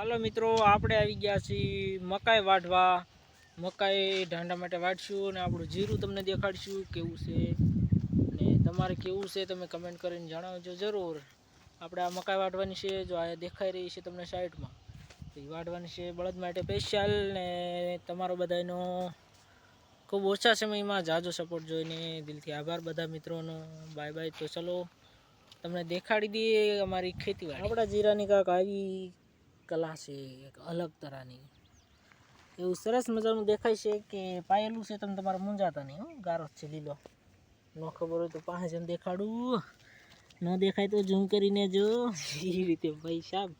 હાલો મિત્રો, આપણે આવી ગયા છીએ મકાઈ વાઢવા. મકાઈ ઢાંડા માટે વાઢશું અને આપણું જીરું તમને દેખાડશું કેવું છે ને તમારે કેવું છે તમે કમેન્ટ કરીને જણાવજો જરૂર. આપણે આ મકાઈ વાઢવાની છે, જો આ દેખાઈ રહી છે તમને સાઈડમાં, એ વાઢવાની છે બળદ માટે સ્પેશિયલ. ને તમારો બધાનો ખૂબ ઓછા સમયમાં જાજો સપોર્ટ જોઈને દિલથી આભાર બધા મિત્રોનો. Bye bye. તો ચલો તમને દેખાડી દઈએ અમારી ખેતીવાડી. આપણા જીરાની કાંક આવી કલા છે, એક અલગ તરહની. એવું સરસ મજાનું દેખાય છે કે પાયેલું છે, તમે તમારે મૂંઝાતા નહીં. ગારો છે લીલો, ન ખબર હોય તો પાસે જઈને દેખાડું, ન દેખાય તો ઝૂમ કરીને જો એ રીતે ભાઈ સાહેબ.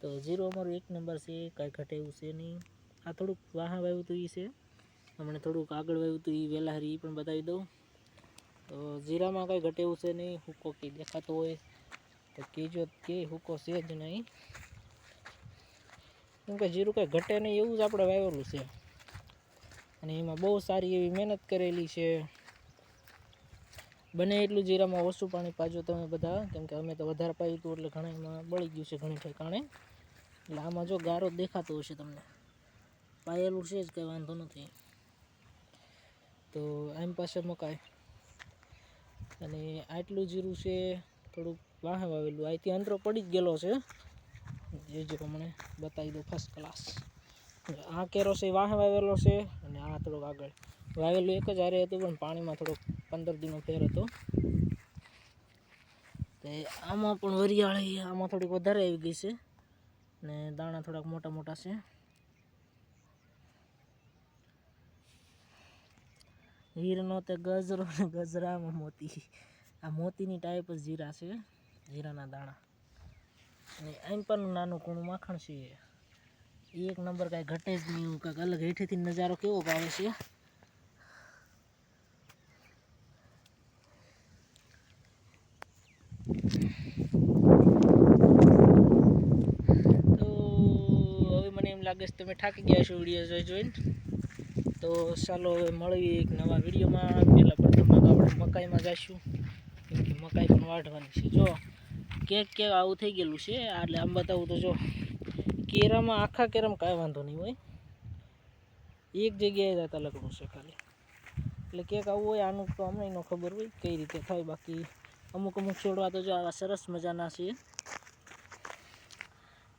તો જીરો અમારું એક નંબર છે, કાંઈ ઘટે એવું છે નહીં. આ થોડુંક વાહ વાવ્યું હતું એ છે, હમણાં થોડુંક આગળ વાવ્યું હતું એ વહેલા હરી પણ બતાવી દઉં. તો જીરામાં કાંઈ ઘટે એવું છે નહીં. હુકો કે દેખાતો હોય તો કહેજો કે હુકો છે જ નહીં, કેમકે જીરું કાંઈ ઘટે નહીં એવું જ આપણે વાવેલું છે અને એમાં બહુ સારી એવી મહેનત કરેલી છે. બને એટલું જીરામાં ઓછું પાણી પાજો તમે બધા, કેમકે અમે તો વધારે પાયું હતું એટલે ઘણા એમાં બળી ગયું છે ઘણી ઠેકાણે. એટલે આમાં જો ગારો દેખાતો હશે તમને, પાયેલું છે જ કંઈ વાંધો નથી. તો એમ પાસે મકાઈ અને આટલું જીરું છે, થોડુંક વાહે વાવેલું. અહીંથી અંતરો પડી જ ગયેલો છે, જે પ્રમાણે બતાવી દો ફર્સ્ટ ક્લાસ. આ કેરો છે વાહે વાવેલો છે અને આ થોડોક આગળ વાવેલું એક જ હારે હતું, પણ પાણીમાં થોડોક 15 દિનનો ફેર હતો. તો આમાં પણ વરિયાળી આમાં થોડીક વધારે આવી ગઈ છે ને દાણા થોડાક મોટા મોટા છે. હીરનો તે ગજરો ને ગજરામાં મોતી, આ મોતીની ટાઈપ જ જીરા છે, જીરાના દાણા. અને આમ પણ નાનું કૂણું માખણ છે, એક નંબર. કાંઈ ઘટે જ નહીં. કાંઈક અલગ હેઠેથી નજારો કેવો આવે છે. તો હવે મને એમ લાગે છે તમે થાકી ગયા છો વિડીયો જોઈને. તો ચાલો હવે મળીએ એક નવા વિડીયોમાં. પહેલાં પ્રથમ આપણે મકાઈમાં જઈશું, કેમકે મકાઈ પણ વાઢવાની છે. જો કેક આવું થઈ ગયેલું છે, એટલે આમ બતાવું તો જો કેરામાં આખા કેરામાં કાંઈ વાંધો નહીં હોય, એક જગ્યાએ જતા લગડું છે ખાલી. એટલે કેક આવું હોય, આનું તો અમને ન ખબર હોય કઈ રીતે થાય. બાકી અમુક છોડવા તો જો આવા સરસ મજાના છે,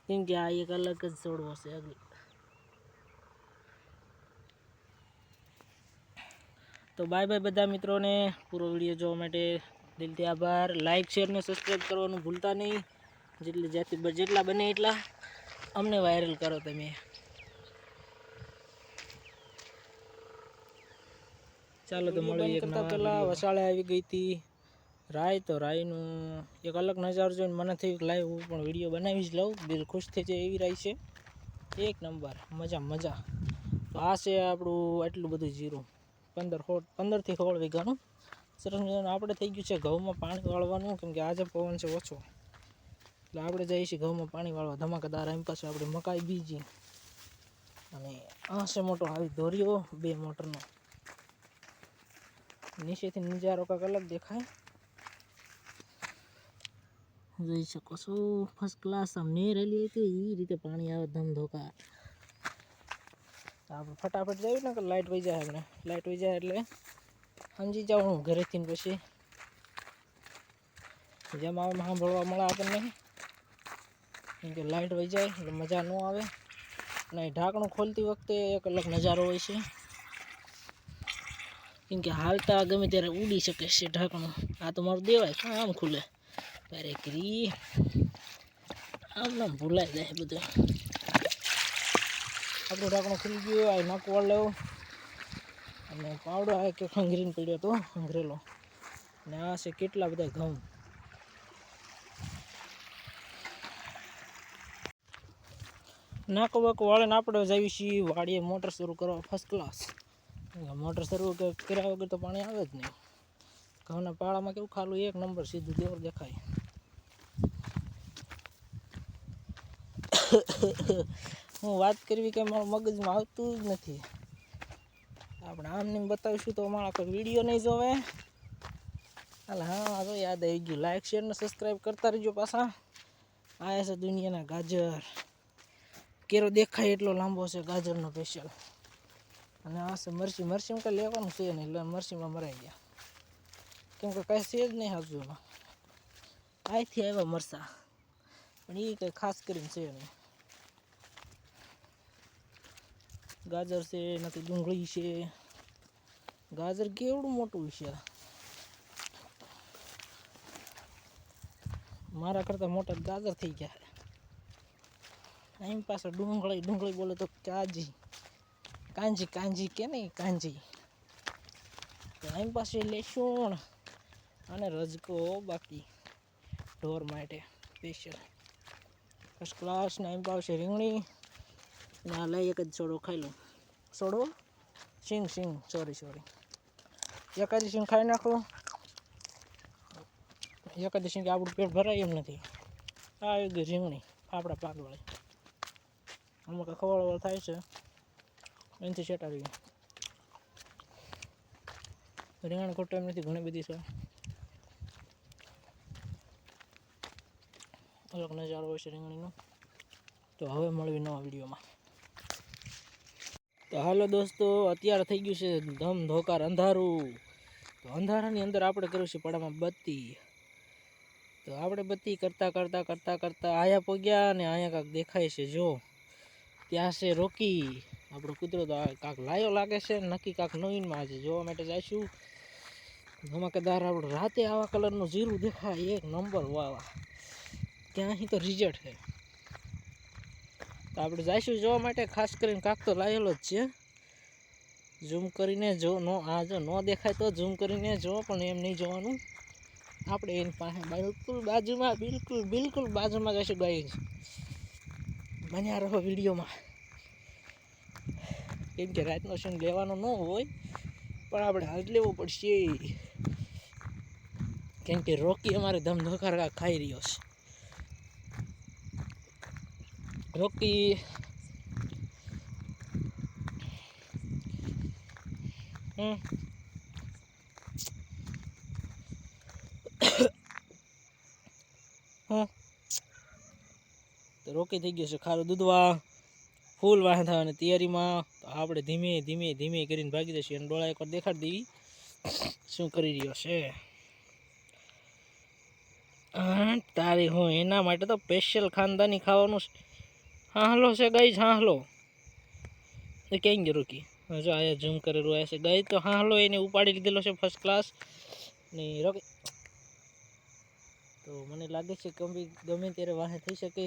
કેમ કે આ એક અલગ જ છોડવો છે. તો બાય બાય બધા મિત્રોને. પૂરો વિડીયો જોવા માટે દિલથી આભાર. લાઇક શેર ને સબસ્ક્રાઈબ કરવાનું ભૂલતા નહીં. જેટલા બને એટલા અમને વાયરલ કરો તમે. ચાલો તો મળીએ એક નવા પહેલાં વસાળે આવી ગઈ હતી રાય. તો રાયનું એક અલગ નજારો જોઈને મને થયું કે લાઈવ હું પણ વિડીયો બનાવી જ લઉં. દિલ ખુશ થઈ જાય એવી રાય છે, એક નંબર, મજા. તો આ છે આપણું આટલું બધું જીરું, 15થી 16 વીઘાનું સરસ મજાનું. આપણે થઈ ગયું છે ઘઉંમાં પાણી વાળવાનું, કેમકે આજે પવન છે ઓછો, એટલે આપણે જઈએ છીએ ઘઉંમાં પાણી વાળવા ધમાકાદાર. એમ પાસે આપણે મકાઈ બીજી અને આ છે મોટો આવી દોરીઓ 2 મોટરનો. નીચેથી નજારો કાંઈક અલગ દેખાય, જોઈ શકો છો. First class. આમ નેર હેલી હતી એ રીતે પાણી આવે ધમધોકાર. આપણે ફટાફટ જઈએ ને કે લાઇટ વહી જાય. આપણે લાઇટ વહી જાય એટલે સમજી જાઉં ઘરેથી ને પછી જેમ આવે સાંભળવા મળે આપણને, કેમ કે લાઇટ વહી જાય એટલે મજા ન આવે. અને ઢાંકણું ખોલતી વખતે એક અલગ નજારો હોય છે, કેમ કે હાલતા ગમે ત્યારે ઉડી શકે છે ઢાંકણું. આ તો મારું દેવાય કાં આમ ખુલે ત્યારે કરી આમ ભૂલાઈ જાય બધું. આપણું ઢાંકણું ખુલી ગયું. આ નાખવા લેવું અને પાવડો આ કે ખંગરીને પડ્યો તો ખંગરેલો. ને આ છે કેટલા બધા ઘઉં. નાકો બાકો વાળીને આપણે જઈએ છીએ વાડીએ મોટર શરૂ કરવા ફર્સ્ટ ક્લાસ. મોટર શરૂ કર્યા વગર તો પાણી આવે જ નહીં. ઘઉંના પાળામાં કેવું ખાલું એક નંબર સીધું દેવર દેખાય. હું વાત કરવી કે મારા મગજમાં આવતું જ નથી. આપણે આમને બતાવીશું તો અમારા કોઈ વિડીયો નહીં જોવે. હાલ હા તો યાદ આવી ગયું, લાઇક શેર ને સબસ્ક્રાઈબ કરતા રહીજો પાછા. આ છે દુનિયાના ગાજર. કેરો દેખાય એટલો લાંબો છે ગાજરનો સ્પેશિયલ. અને આ છે મરચી. મરચીમાં કંઈ લેવાનું છે નહીં, એટલે મરચીમાં મરાઈ ગયા, કેમ કે કાંઈ છે જ નહીં હાજુ એમાં. અહીંથી આવ્યા મરચાં, પણ એ કંઈ ખાસ કરીને છે નહીં. ગાજર છે, નથી ડુંગળી છે. ગાજર કેવડું મોટું છે, મારા કરતાં મોટા ગાજર થઈ ગયા. અહીં પાછળ ડુંગળી બોલે તો કાંજી કે નહીં કાંજી. તો અહીં પાસે લસણ અને રજકો બાકી ઢોર માટે સ્પેશિયલ ફર્સ્ટ ક્લાસ. ને અહીં પાસે રીંગણી ને આ લઈ એક જ છોડો ખાઈ લઉં. છોડો સિંગ સોરી એકાદી સિંગ ખાઈ નાખો. એકાદી સિંગ આપણું પેટ ભરાય એમ નથી. આ એક રીંગણી ફાફડા પાકવાળી, અમુક ખવાડવાળ થાય છે એનાથી સેટાડી. રીંગણ ખોટો એમ નથી, ઘણી બધી છે. અલગ નજારો હોય છે રીંગણીનો. તો હવે મળવી નવા વિડીયોમાં. તો હાલો દોસ્તો, અત્યારે થઈ ગયું છે ધમધોકાર અંધારું. તો અંધારાની અંદર આપણે કર્યું છે પડામાં બત્તી. તો આપણે બત્તી કરતા આયા પગ્યા, અને અહીંયા કાંક દેખાય છે, જો ત્યાં છે રોકી. આપણો કૂતરો તો કાંક લાયો લાગે છે, નક્કી કાંક નવીનમાં આજે જોવા માટે જઈશું. ધમાકેદાર આપણું રાતે આવા કલરનું જીરું દેખાય, એક નંબર વાવા. ત્યાંથી તો રિઝલ્ટ છે. તો આપણે જઈશું જોવા માટે. ખાસ કરીને કાંક તો લાયેલો જ છે. ઝૂમ કરીને જો ન દેખાય તો ઝૂમ કરીને જો, પણ એમ નહીં જોવાનું. આપણે એની પાસે બિલકુલ બાજુમાં જઈશું. ગાઈ બન્યા રહો વિડીયોમાં, કેમ કે રાતનો સીન લેવાનો ન હોય, પણ આપણે હાથ લેવો પડશે, કેમ કે રોકી અમારે ધમધોકાર ખાઈ રહ્યો છે. રોકી તો રોકી થઈ ગયો છે ખારું દૂધવા, ફૂલ વાહ થવાની તૈયારીમાં. તો આપણે ધીમે કરીને ભાગી જઈશું. અને ડોળા એકવાર દેખાડી દેવી શું કરી રહ્યો છે. તારી હું એના માટે તો સ્પેશિયલ ખાનદાની ખાવાનું હા હલો છે ગાઈઝ. હા હલો એ ક્યાં ગયો રોકી? જો આયા ઝૂમ કરેલું આવે છે ગાઈઝ. તો હા હલો એને ઉપાડી લીધેલો છે ફર્સ્ટ ક્લાસ. ને રોકી તો મને લાગે છે કે ગમે ત્યારે વાહે થઈ શકે.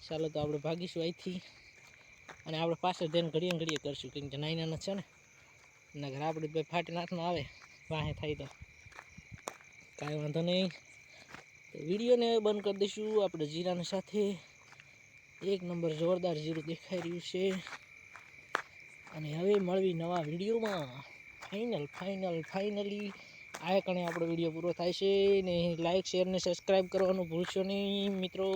ચાલો તો આપણે ભાગીશું અહીંથી, અને આપણે પાછળ જઈને ઘડીએ કરશું, કેમ કે નાના છે ને, નગર આપણે ભાઈ ફાટી નાથમાં આવે વાહે થાય તો કાંઈ વાંધો નહીં. તો વિડીયોને બંધ કરી દઈશું આપણે જીરાની સાથે. એક નંબર જોરદાર જીરું દેખાઈ રહ્યું છે. અને હવે મળવી નવા વિડીયોમાં. ફાઇનલી આ કણે આપણો વિડીયો પૂરો થાય છે. ને લાઇક શેર ને સબસ્ક્રાઈબ કરવાનું ભૂલશો નહીં મિત્રો,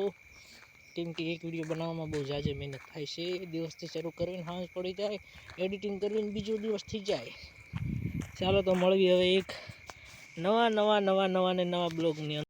કેમ કે એક વિડીયો બનાવવામાં બહુ ઝાઝી મહેનત થાય છે. દિવસથી શરૂ કરીને સાંજ પડી જાય, એડિટિંગ કરીને બીજો દિવસ થઈ જાય. ચાલો તો મળવી હવે એક નવા બ્લોગની અંદર.